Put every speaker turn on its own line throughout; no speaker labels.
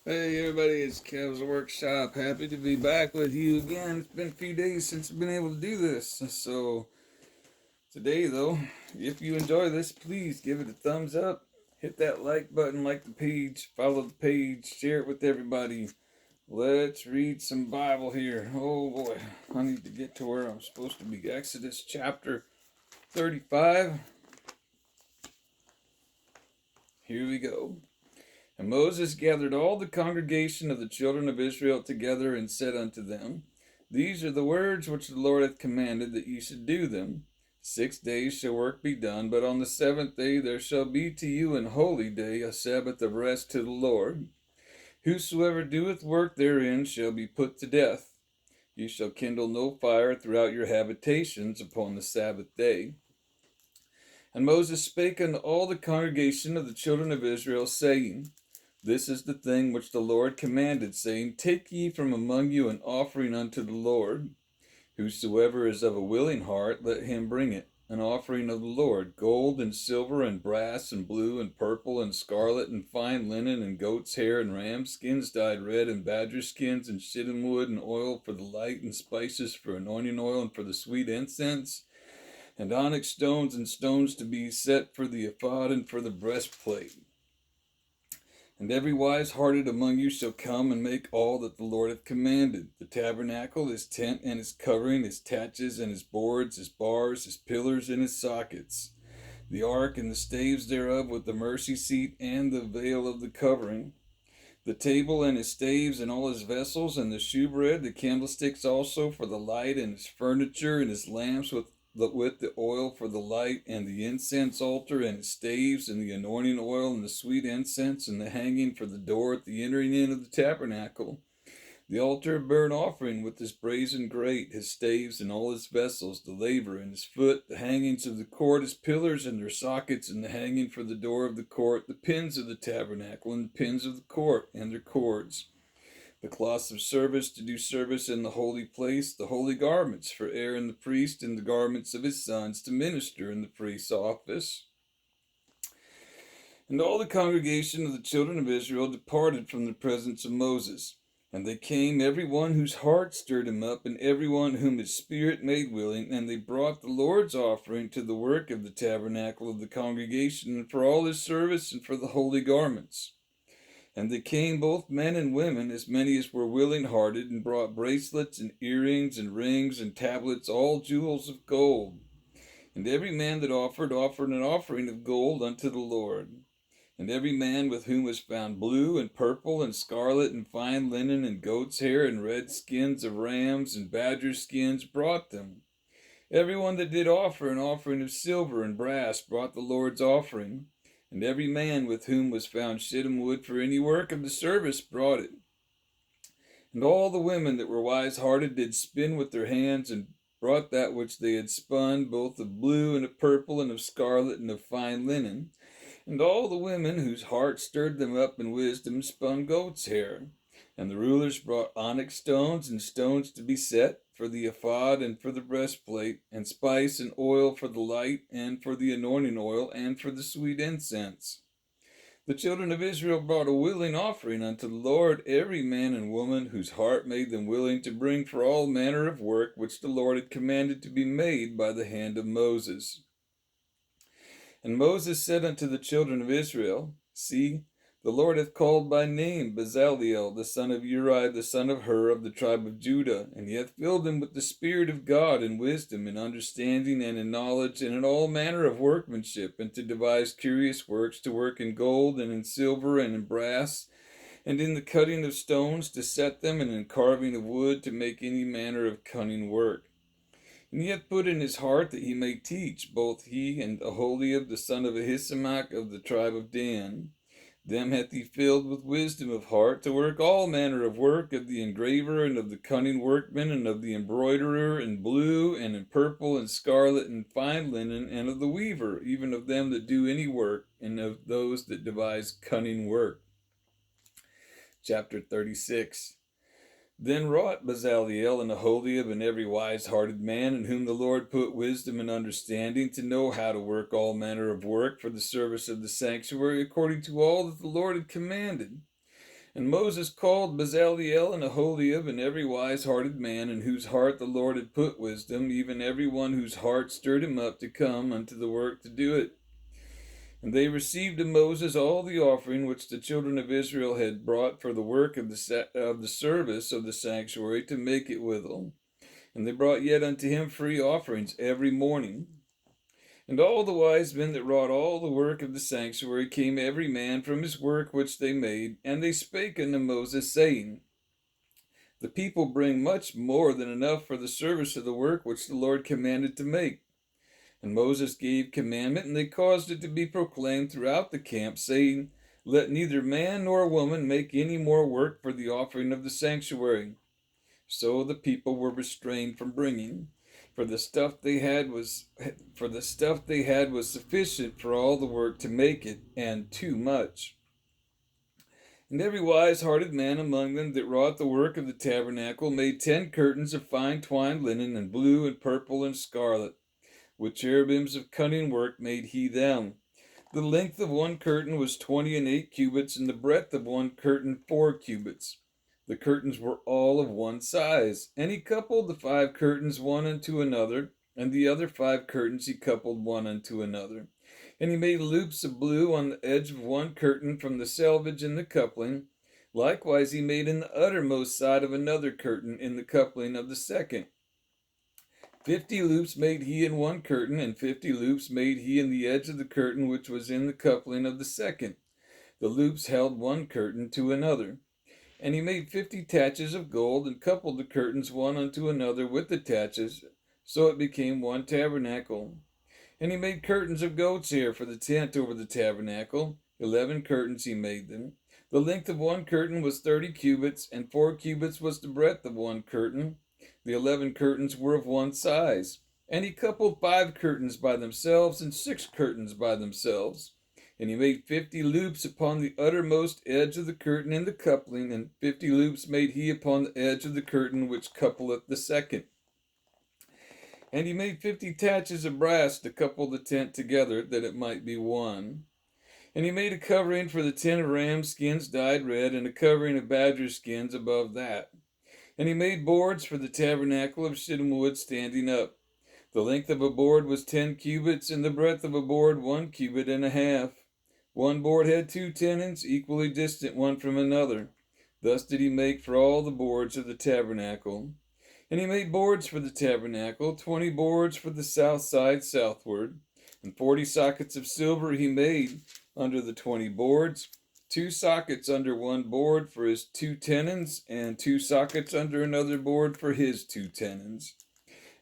Hey everybody, it's Kev's Workshop. Happy to be back with you again. It's been a few days since I've been able to do this. So today though, if you enjoy this, please give it a thumbs up. Hit that like button, like the page, follow the page, share it with everybody. Let's read some Bible here. Oh boy, I need to get to where I'm supposed to be. Exodus chapter 35. Here we go. And Moses gathered all the congregation of the children of Israel together and said unto them, These are the words which the Lord hath commanded that ye should do them. 6 days shall work be done, but on the seventh day there shall be to you an holy day, a Sabbath of rest to the Lord. Whosoever doeth work therein shall be put to death. Ye shall kindle no fire throughout your habitations upon the Sabbath day. And Moses spake unto all the congregation of the children of Israel, saying, This is the thing which the Lord commanded, saying, Take ye from among you an offering unto the Lord. Whosoever is of a willing heart, let him bring it, an offering of the Lord, gold and silver and brass and blue and purple and scarlet and fine linen and goat's hair and ram skins dyed red and badger skins and shittim wood and oil for the light and spices for anointing oil and for the sweet incense and onyx stones and stones to be set for the ephod and for the breastplate. And every wise-hearted among you shall come and make all that the Lord hath commanded, the tabernacle, his tent and his covering, his taches and his boards, his bars, his pillars and his sockets, the ark and the staves thereof with the mercy seat and the veil of the covering, the table and his staves and all his vessels, and the shewbread, the candlesticks also for the light, and his furniture, and his lamps with the oil for the light, and the incense altar, and his staves, and the anointing oil, and the sweet incense, and the hanging for the door at the entering in of the tabernacle, the altar of burnt offering with his brazen grate, his staves and all his vessels, the laver and his foot, the hangings of the court, his pillars and their sockets, and the hanging for the door of the court, the pins of the tabernacle, and the pins of the court, and their cords, the cloths of service to do service in the holy place, the holy garments for Aaron the priest, and the garments of his sons to minister in the priest's office. And all the congregation of the children of Israel departed from the presence of Moses. And they came, every one whose heart stirred him up, and every one whom his spirit made willing, and they brought the Lord's offering to the work of the tabernacle of the congregation, and for all his service, and for the holy garments. And they came, both men and women, as many as were willing-hearted, and brought bracelets, and earrings, and rings, and tablets, all jewels of gold. And every man that offered an offering of gold unto the Lord. And every man with whom was found blue and purple and scarlet and fine linen and goat's hair and red skins of rams and badger skins brought them. Every one that did offer an offering of silver and brass brought the Lord's offering. And every man with whom was found shittim wood for any work of the service brought it. And all the women that were wise-hearted did spin with their hands, and brought that which they had spun, both of blue and of purple and of scarlet and of fine linen. And all the women whose heart stirred them up in wisdom spun goat's hair. And the rulers brought onyx stones and stones to be set for the ephod and for the breastplate, and spice and oil for the light, and for the anointing oil, and for the sweet incense. The children of Israel brought a willing offering unto the Lord, every man and woman whose heart made them willing to bring for all manner of work which the Lord had commanded to be made by the hand of Moses. And Moses said unto the children of Israel, See, the Lord hath called by name Bezaleel, the son of Uri, the son of Hur, of the tribe of Judah, and he hath filled him with the Spirit of God in wisdom, in understanding, and in knowledge, and in all manner of workmanship, and to devise curious works, to work in gold, and in silver, and in brass, and in the cutting of stones, to set them, and in carving of wood, to make any manner of cunning work. And he hath put in his heart that he may teach, both he and Aholiab the son of Ahisamach of the tribe of Dan. Them hath he filled with wisdom of heart, to work all manner of work of the engraver, and of the cunning workman, and of the embroiderer, in blue, and in purple, and scarlet, and fine linen, and of the weaver, even of them that do any work, and of those that devise cunning work. Chapter 36. Then wrought Bezaleel and Aholiab and every wise-hearted man, in whom the Lord put wisdom and understanding, to know how to work all manner of work for the service of the sanctuary, according to all that the Lord had commanded. And Moses called Bezaleel and Aholiab and every wise-hearted man in whose heart the Lord had put wisdom, even every one whose heart stirred him up to come unto the work to do it. And they received of Moses all the offering which the children of Israel had brought for the work of the service of the sanctuary to make it withal. And they brought yet unto him free offerings every morning. And all the wise men that wrought all the work of the sanctuary came every man from his work which they made, and they spake unto Moses, saying, The people bring much more than enough for the service of the work which the Lord commanded to make. And Moses gave commandment, and they caused it to be proclaimed throughout the camp, saying, Let neither man nor woman make any more work for the offering of the sanctuary. So the people were restrained from bringing, for the stuff they had was sufficient for all the work to make it, and too much. And every wise-hearted man among them that wrought the work of the tabernacle made 10 curtains of fine twined linen, and blue and purple and scarlet. With cherubims of cunning work made he them. The length of one curtain was 20 cubits, and the breadth of one curtain 4 cubits. The curtains were all of one size, and he coupled the 5 curtains one unto another, and the other 5 curtains he coupled one unto another. And he made loops of blue on the edge of one curtain from the selvage in the coupling. Likewise he made in the uttermost side of another curtain in the coupling of the second. 50 loops made he in one curtain, and 50 loops made he in the edge of the curtain which was in the coupling of the second. The loops held one curtain to another. And he made 50 taches of gold, and coupled the curtains one unto another with the taches, so it became one tabernacle. And he made curtains of goat's hair for the tent over the tabernacle. 11 curtains he made them. The length of one curtain was 30 cubits, and 4 cubits was the breadth of one curtain. The 11 curtains were of one size. And he coupled 5 curtains by themselves, and 6 curtains by themselves. And he made 50 loops upon the uttermost edge of the curtain in the coupling, and 50 loops made he upon the edge of the curtain which coupleth the second. And he made 50 taches of brass to couple the tent together, that it might be one. And he made a covering for the tent of ram skins dyed red, and a covering of badger skins above that. And he made boards for the tabernacle of shittim wood standing up. The length of a board was 10 cubits, and the breadth of a board 1 cubit and a half. One board had 2 tenons, equally distant one from another. Thus did he make for all the boards of the tabernacle. And he made boards for the tabernacle, 20 boards for the south side southward, and 40 sockets of silver he made under the 20 boards, 2 sockets under one board for his 2 tenons, and 2 sockets under another board for his 2 tenons.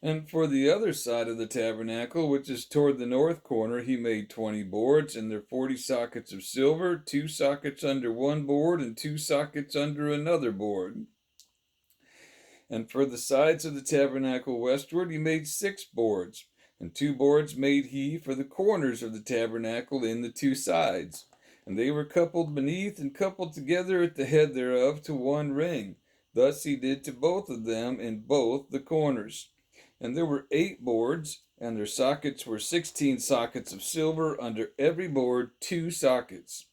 And for the other side of the tabernacle, which is toward the north corner, he made 20 boards, and their 40 sockets of silver, 2 sockets under one board, and 2 sockets under another board. And for the sides of the tabernacle westward, he made 6 boards, and 2 boards made he for the corners of the tabernacle in the 2 sides. And they were coupled beneath and coupled together at the head thereof to one ring. Thus he did to both of them in both the corners. And there were 8 boards, and their sockets were 16 sockets of silver, under every board 2 sockets.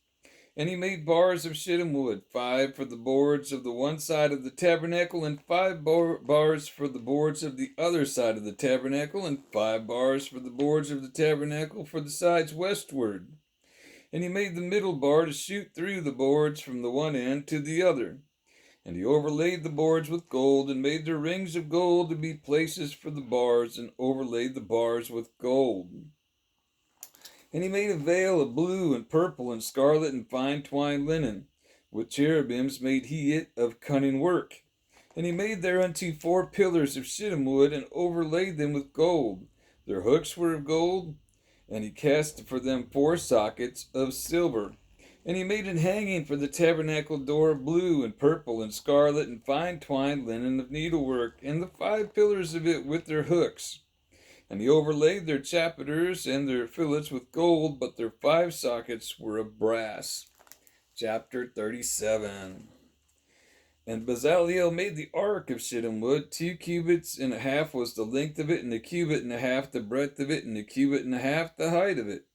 And he made bars of shittim wood, 5 for the boards of the one side of the tabernacle, and 5 bars for the boards of the other side of the tabernacle, and 5 bars for the boards of the tabernacle for the sides westward. And he made the middle bar to shoot through the boards from the one end to the other. And he overlaid the boards with gold, and made their rings of gold to be places for the bars, and overlaid the bars with gold. And he made a veil of blue and purple and scarlet and fine twined linen. With cherubims made he it of cunning work. And he made thereunto 4 pillars of shittim wood, and overlaid them with gold. Their hooks were of gold, and he cast for them 4 sockets of silver. And he made an hanging for the tabernacle door of blue and purple and scarlet and fine twined linen of needlework, and the 5 pillars of it with their hooks. And he overlaid their chapiters and their fillets with gold, but their 5 sockets were of brass. Chapter 37. And Bezaleel made the ark of shittim wood. 2 cubits and a half was the length of it, and 1 cubit and a half the breadth of it, and 1 cubit and a half the height of it.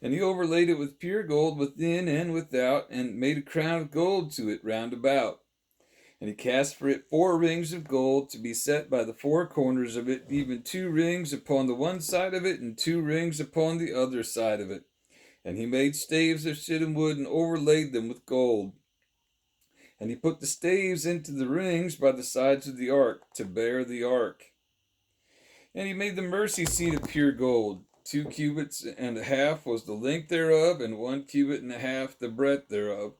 And he overlaid it with pure gold within and without, and made a crown of gold to it round about. And he cast for it 4 rings of gold to be set by the 4 corners of it, even 2 rings upon the one side of it, and 2 rings upon the other side of it. And he made staves of shittim wood, and overlaid them with gold. And he put the staves into the rings by the sides of the ark, to bear the ark. And he made the mercy seat of pure gold. 2 cubits and a half was the length thereof, and 1 cubit and a half the breadth thereof.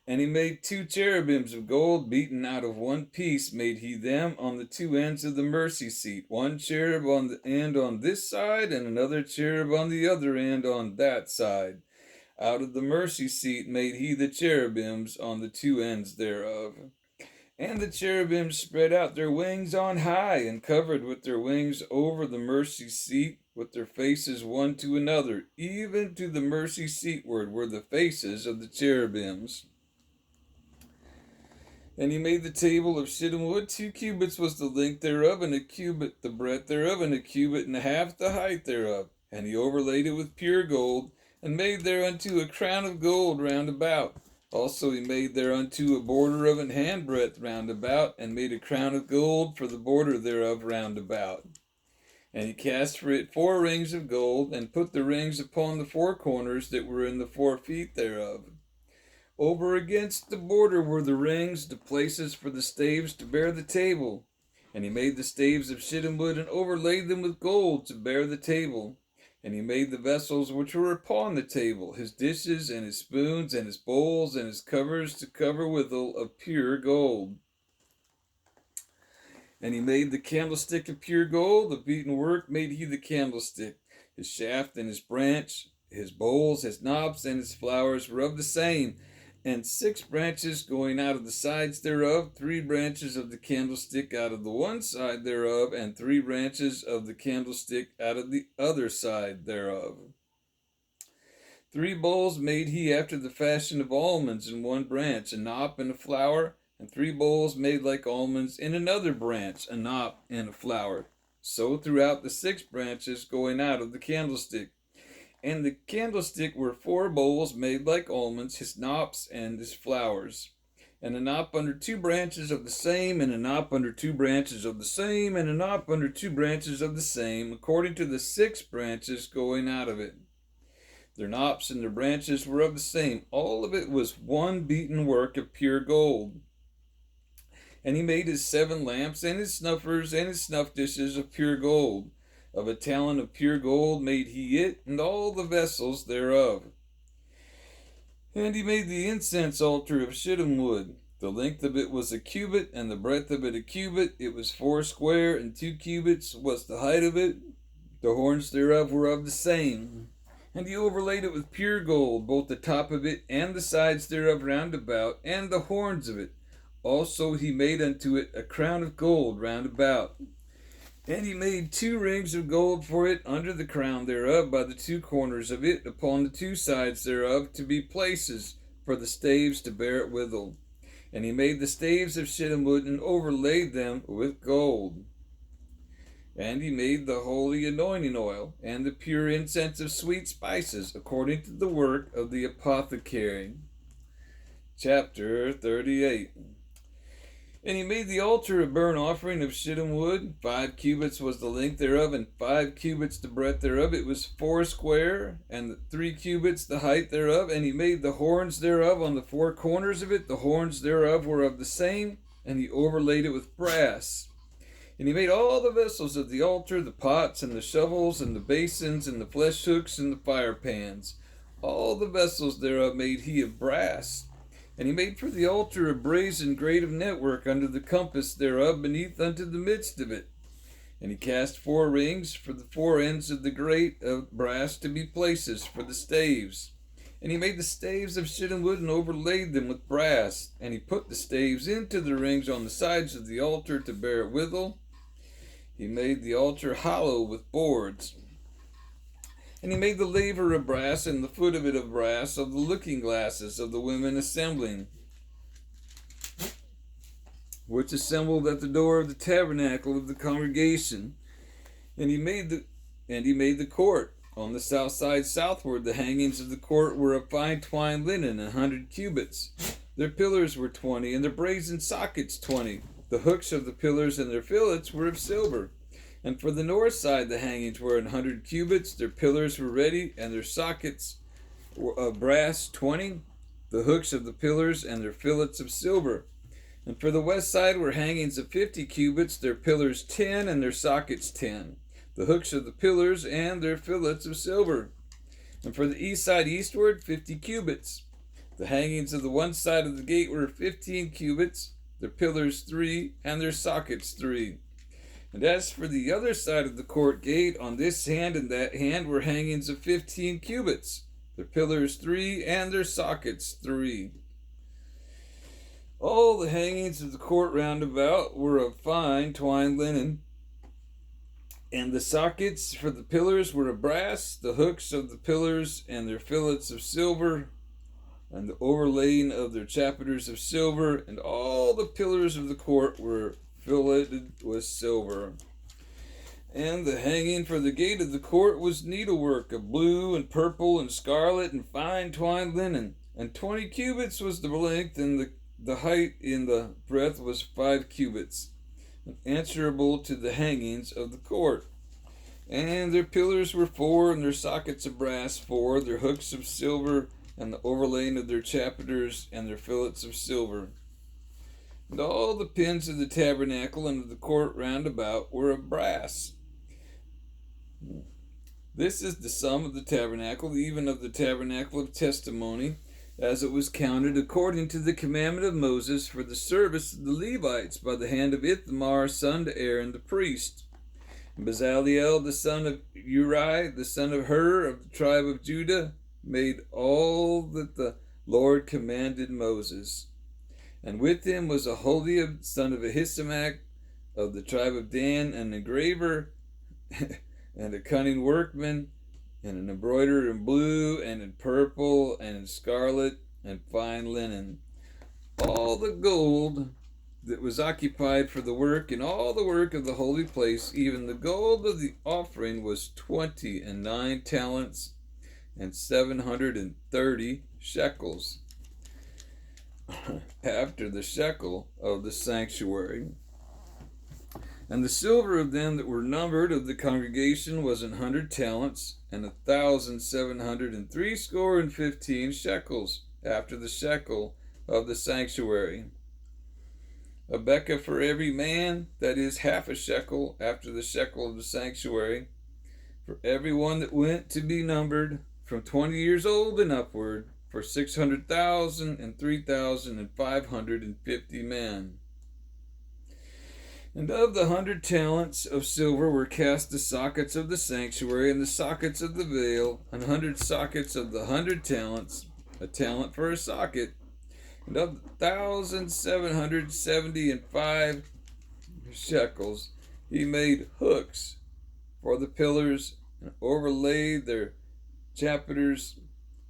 And he made 2 cherubims of gold, beaten out of one piece, made he them on the 2 ends of the mercy seat, 1 cherub on the end on this side, and another cherub on the other end on that side. Out of the mercy seat made he the cherubims on the 2 ends thereof. And the cherubims spread out their wings on high, and covered with their wings over the mercy seat, with their faces one to another, even to the mercy seatward were the faces of the cherubims. And he made the table of shittim wood. 2 cubits was the length thereof, and a cubit the breadth thereof, and a cubit and a half the height thereof. And he overlaid it with pure gold, and made thereunto a crown of gold round about. Also he made thereunto a border of an handbreadth round about, and made a crown of gold for the border thereof round about. And he cast for it 4 rings of gold, and put the rings upon the 4 corners that were in the 4 feet thereof. Over against the border were the rings, the places for the staves to bear the table. And he made the staves of shittim wood, and overlaid them with gold to bear the table. And he made the vessels which were upon the table, his dishes, and his spoons, and his bowls, and his covers to cover withal, of pure gold. And he made the candlestick of pure gold, of beaten work made he the candlestick. His shaft and his branch, his bowls, his knobs, and his flowers were of the same. And 6 branches going out of the sides thereof, 3 branches of the candlestick out of the one side thereof, and 3 branches of the candlestick out of the other side thereof. 3 bowls made he after the fashion of almonds in one branch, a knop and a flower, and 3 bowls made like almonds in another branch, a knop and a flower. So throughout the 6 branches going out of the candlestick. And the candlestick were 4 bowls made like almonds, his knops and his flowers. And a knop under 2 branches of the same, and a knop under 2 branches of the same, and a knop under 2 branches of the same, according to the 6 branches going out of it. Their knops and their branches were of the same. All of it was one beaten work of pure gold. And he made his 7 lamps, and his snuffers, and his snuff dishes of pure gold. Of a talent of pure gold made he it, and all the vessels thereof. And he made the incense altar of shittim wood. The length of it was a cubit, and the breadth of it a cubit. It was 4 square, and 2 cubits was the height of it. The horns thereof were of the same. And he overlaid it with pure gold, both the top of it and the sides thereof round about, and the horns of it. Also he made unto it a crown of gold round about. And he made 2 rings of gold for it under the crown thereof by the 2 corners of it, upon the 2 sides thereof, to be places for the staves to bear it withal. And he made the staves of shittim wood, and overlaid them with gold. And he made the holy anointing oil, and the pure incense of sweet spices, according to the work of the apothecary. Chapter 38. And he made the altar of burnt offering of shittim wood. 5 cubits was the length thereof, and 5 cubits the breadth thereof. It was 4 square, and 3 cubits the height thereof. And he made the horns thereof on the 4 corners of it. The horns thereof were of the same, and he overlaid it with brass. And he made all the vessels of the altar, the pots, and the shovels, and the basins, and the flesh hooks, and the fire pans. All the vessels thereof made he of brass. And he made for the altar a brazen grate of network under the compass thereof, beneath unto the midst of it. And he cast 4 rings for the 4 ends of the grate of brass to be places for the staves. And he made the staves of shittim wood, and overlaid them with brass. And he put the staves into the rings on the sides of the altar to bear it withal. He made the altar hollow with boards. And he made the laver of brass, and the foot of it of brass, of the looking glasses of the women assembling, which assembled at the door of the tabernacle of the congregation. And he made the court, On the south side southward, the hangings of the court were of fine twined linen, 100 cubits. Their pillars were 20, and their brazen sockets 20. The hooks of the pillars and their fillets were of silver. And for the north side, the hangings were 100 cubits. Their pillars were ready, and their sockets were of brass 20. The hooks of the pillars and their fillets of silver. And for the west side were hangings of 50 cubits, their pillars 10, and their sockets 10. The hooks of the pillars and their fillets of silver. And for the east side eastward, 50 cubits. The hangings of the one side of the gate were 15 cubits, their pillars 3, and their sockets 3. And as for the other side of the court gate, on this hand and that hand were hangings of 15 cubits, their pillars 3, and their sockets 3. All the hangings of the court round about were of fine twined linen, and the sockets for the pillars were of brass, the hooks of the pillars and their fillets of silver, and the overlaying of their chapiters of silver, and all the pillars of the court were filleted with silver. And the hanging for the gate of the court was needlework of blue and purple and scarlet and fine twined linen, and 20 cubits was the length, and the height in the breadth was 5 cubits, answerable to the hangings of the court. And their pillars were 4, and their sockets of brass 4, their hooks of silver, and the overlaying of their chapiters and their fillets of silver. And all the pins of the tabernacle and of the court round about were of brass. This is the sum of the tabernacle, even of the tabernacle of testimony, as it was counted according to the commandment of Moses for the service of the Levites by the hand of Ithamar, son to Aaron the priest. And Bezaleel, the son of Uri, the son of Hur, of the tribe of Judah, made all that the Lord commanded Moses. And with him was Aholiab, son of Ahisamach, of the tribe of Dan, an engraver, and a cunning workman, and an embroiderer in blue, and in purple, and in scarlet, and fine linen. All the gold that was occupied for the work, and all the work of the holy place, even the gold of the offering, was 29 talents, and 730 shekels, after the shekel of the sanctuary. And the silver of them that were numbered of the congregation was 100 talents, and 1,715 shekels, after the shekel of the sanctuary. A bekah for every man, that is half a shekel, after the shekel of the sanctuary, for every one that went to be numbered, from 20 years old and upward, for 600,000 and 3,550 men. And of the 100 talents of silver were cast the sockets of the sanctuary and the sockets of the veil, 100 sockets of the 100 talents, a talent for a socket. And of 1,775 shekels he made hooks for the pillars, and overlaid their chapiters,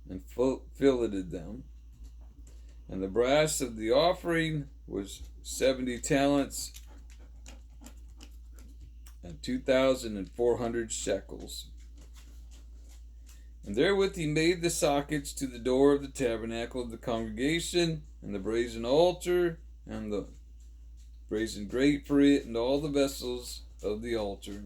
and filleted them. And the brass of the offering was 70 talents, and 2,400 shekels. And therewith he made the sockets to the door of the tabernacle of the congregation, and the brazen altar, and the brazen grate for it, and all the vessels of the altar.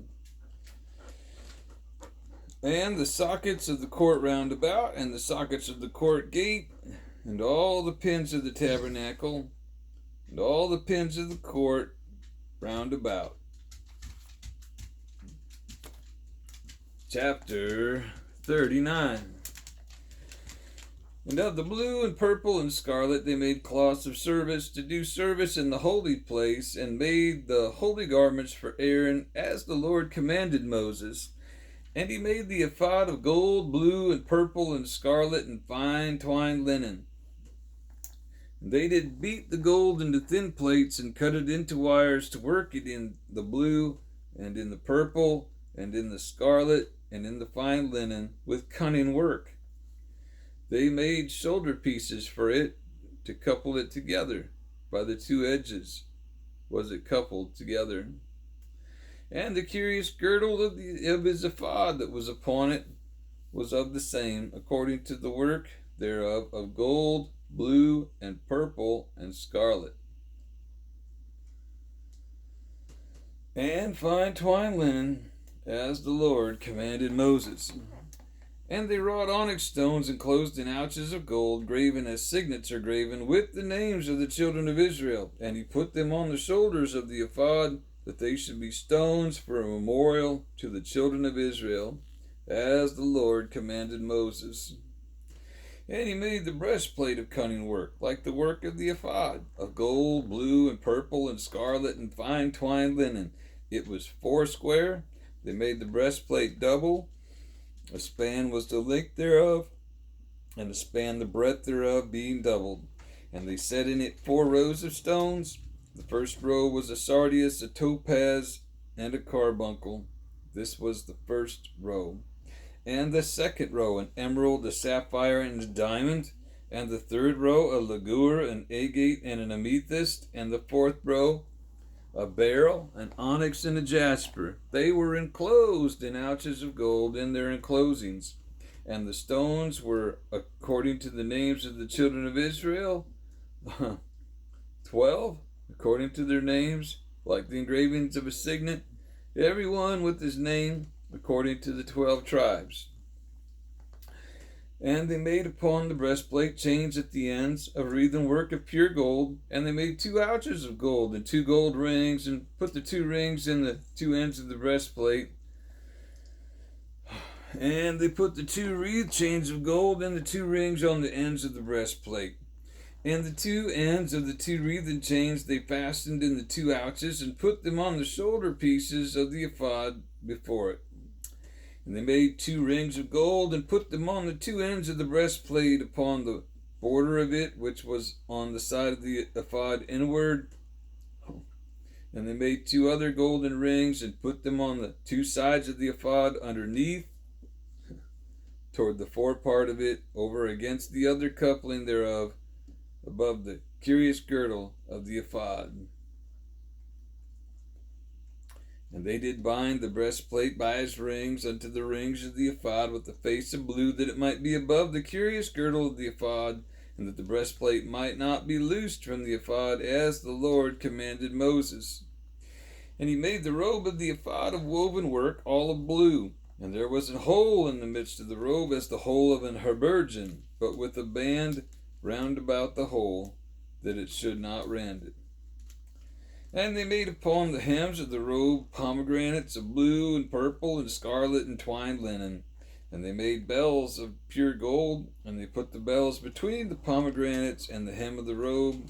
And the sockets of the court round about, and the sockets of the court gate, and all the pins of the tabernacle, and all the pins of the court round about. Chapter 39. And of the blue and purple and scarlet they made cloths of service to do service in the holy place, and made the holy garments for Aaron, as the Lord commanded Moses. And he made the ephod of gold, blue, and purple, and scarlet, and fine twined linen. And they did beat the gold into thin plates, and cut it into wires, to work it in the blue, and in the purple, and in the scarlet, and in the fine linen, with cunning work. They made shoulder pieces for it, to couple it together. By the two edges was it coupled together. And the curious girdle of his ephod that was upon it was of the same, according to the work thereof, of gold, blue, and purple, and scarlet, and fine twined linen, as the Lord commanded Moses. And they wrought onyx stones enclosed in ouches of gold, graven as signets are graven, with the names of the children of Israel. And he put them on the shoulders of the ephod, that they should be stones for a memorial to the children of Israel, as the Lord commanded Moses. And he made the breastplate of cunning work, like the work of the ephod, of gold, blue, and purple, and scarlet, and fine twined linen. It was foursquare. They made the breastplate double. A span was the length thereof, and a span the breadth thereof, being doubled. And they set in it 4 rows of stones. The first row was a sardius, a topaz, and a carbuncle. This was the first row. And the second row, an emerald, a sapphire, and a diamond. And the third row, a ligure, an agate, and an amethyst. And the fourth row, a beryl, an onyx, and a jasper. They were enclosed in ouches of gold in their enclosings. And the stones were according to the names of the children of Israel, 12, according to their names, like the engravings of a signet, every one with his name, according to the 12 tribes. And they made upon the breastplate chains at the ends of wreathen work of pure gold. And they made 2 ouches of gold and 2 gold rings, and put the 2 rings in the 2 ends of the breastplate. And they put the 2 wreath chains of gold and the 2 rings on the ends of the breastplate. And the 2 ends of the 2 wreathen chains they fastened in the 2 ouches, and put them on the shoulder pieces of the ephod before it. And they made 2 rings of gold, and put them on the 2 ends of the breastplate upon the border of it, which was on the side of the ephod inward. And they made 2 other golden rings, and put them on the 2 sides of the ephod underneath, toward the forepart of it, over against the other coupling thereof, above the curious girdle of the ephod. And they did bind the breastplate by his rings unto the rings of the ephod with the face of blue, that it might be above the curious girdle of the ephod, and that the breastplate might not be loosed from the ephod, as the Lord commanded Moses. And he made the robe of the ephod of woven work, all of blue. And there was a hole in the midst of the robe, as the hole of an habergeon, but with a band round about the hole, that it should not rend it. And they made upon the hems of the robe pomegranates of blue and purple and scarlet and twined linen. And they made bells of pure gold, and they put the bells between the pomegranates and the hem of the robe,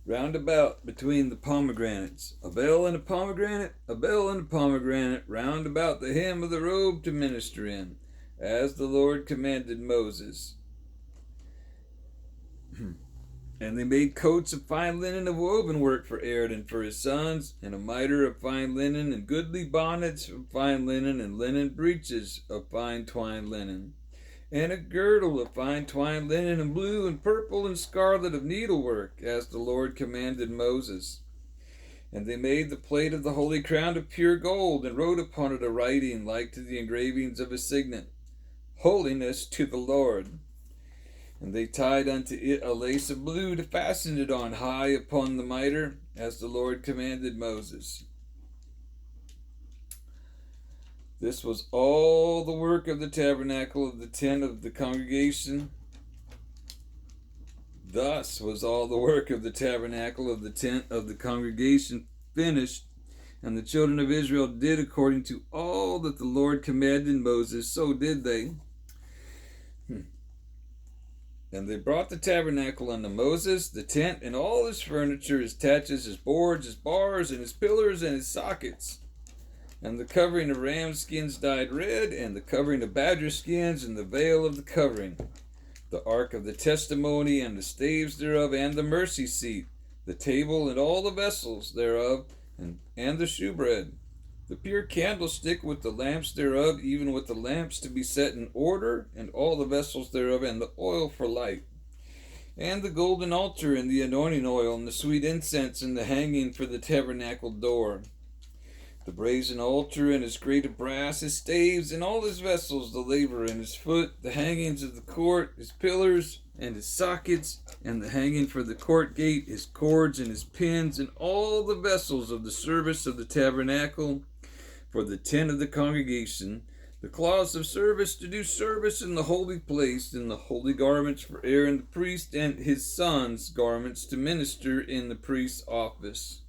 round about between the pomegranates. A bell and a pomegranate, a bell and a pomegranate, round about the hem of the robe to minister in, as the Lord commanded Moses. And they made coats of fine linen of woven work for Aaron and for his sons, and a mitre of fine linen, and goodly bonnets of fine linen, and linen breeches of fine twined linen, and a girdle of fine twined linen, and blue and purple and scarlet of needlework, as the Lord commanded Moses. And they made the plate of the holy crown of pure gold, and wrote upon it a writing like to the engravings of a signet, Holiness to the Lord. And they tied unto it a lace of blue to fasten it on high upon the mitre, as the Lord commanded Moses. This was all the work of the tabernacle of the tent of the congregation. Thus was all the work of the tabernacle of the tent of the congregation finished. And the children of Israel did according to all that the Lord commanded Moses, so did they. And they brought the tabernacle unto Moses, the tent, and all his furniture, his taches, his boards, his bars, and his pillars, and his sockets. And the covering of ram skins dyed red, and the covering of badger skins, and the veil of the covering. The ark of the testimony, and the staves thereof, and the mercy seat, the table, and all the vessels thereof, and the shewbread. The pure candlestick with the lamps thereof, even with the lamps to be set in order, and all the vessels thereof, and the oil for light. And the golden altar, and the anointing oil, and the sweet incense, and the hanging for the tabernacle door. The brazen altar and his grate of brass, his staves and all his vessels, the laver and his foot, the hangings of the court, his pillars and his sockets, and the hanging for the court gate, his cords and his pins, and all the vessels of the service of the tabernacle for the tent of the congregation, the cloths of service to do service in the holy place, and the holy garments for Aaron the priest, and his sons' garments to minister in the priest's office.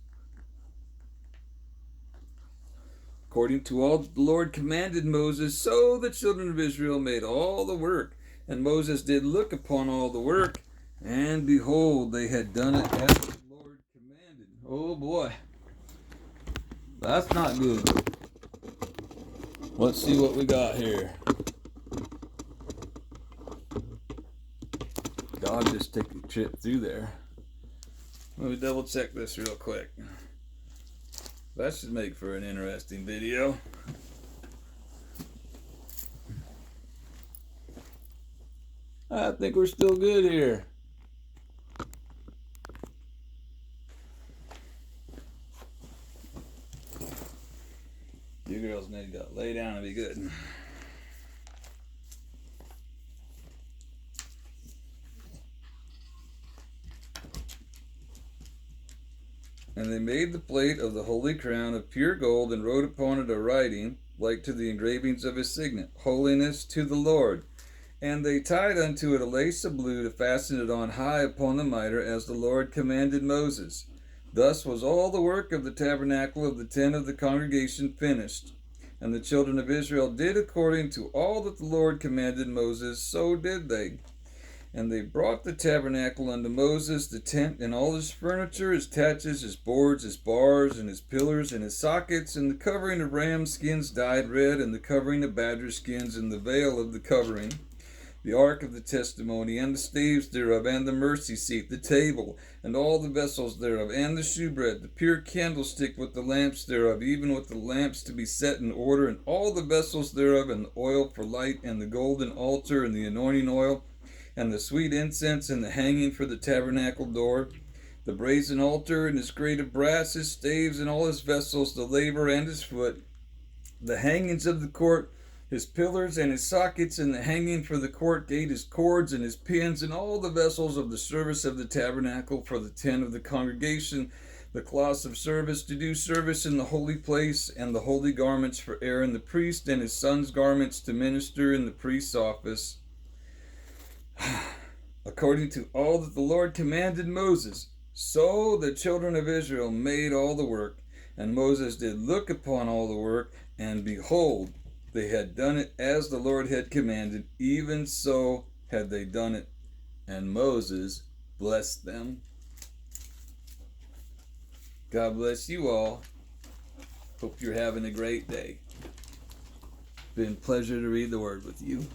According to all that the Lord commanded Moses, so the children of Israel made all the work. And Moses did look upon all the work, and behold, they had done it as the Lord commanded. Oh boy, that's not good. Let's see what we got here. God just took a trip through there. Let me double check this real quick. That should make for an interesting video. I think we're still good here. You girls need to lay down and be good. And they made the plate of the holy crown of pure gold, and wrote upon it a writing, like to the engravings of his signet, Holiness to the Lord. And they tied unto it a lace of blue to fasten it on high upon the mitre, as the Lord commanded Moses. Thus was all the work of the tabernacle of the tent of the congregation finished. And the children of Israel did according to all that the Lord commanded Moses, so did they. And they brought the tabernacle unto Moses, the tent, and all his furniture, his taches, his boards, his bars, and his pillars, and his sockets, and the covering of ram skins dyed red, and the covering of badger skins, and the veil of the covering, the ark of the testimony, and the staves thereof, and the mercy seat, the table, and all the vessels thereof, and the shewbread, the pure candlestick with the lamps thereof, even with the lamps to be set in order, and all the vessels thereof, and the oil for light, and the golden altar, and the anointing oil, and the sweet incense, and the hanging for the tabernacle door, the brazen altar, and his grate of brass, his staves, and all his vessels, the laver and his foot, the hangings of the court, his pillars and his sockets, and the hanging for the court gate, his cords and his pins, and all the vessels of the service of the tabernacle for the tent of the congregation, the cloths of service to do service in the holy place, and the holy garments for Aaron the priest, and his sons' garments to minister in the priest's office. According to all that the Lord commanded Moses, so the children of Israel made all the work. And Moses did look upon all the work, and behold, they had done it as the Lord had commanded, even so had they done it. And Moses blessed them. God bless you all. Hope you're having a great day. Been a pleasure to read the word with you.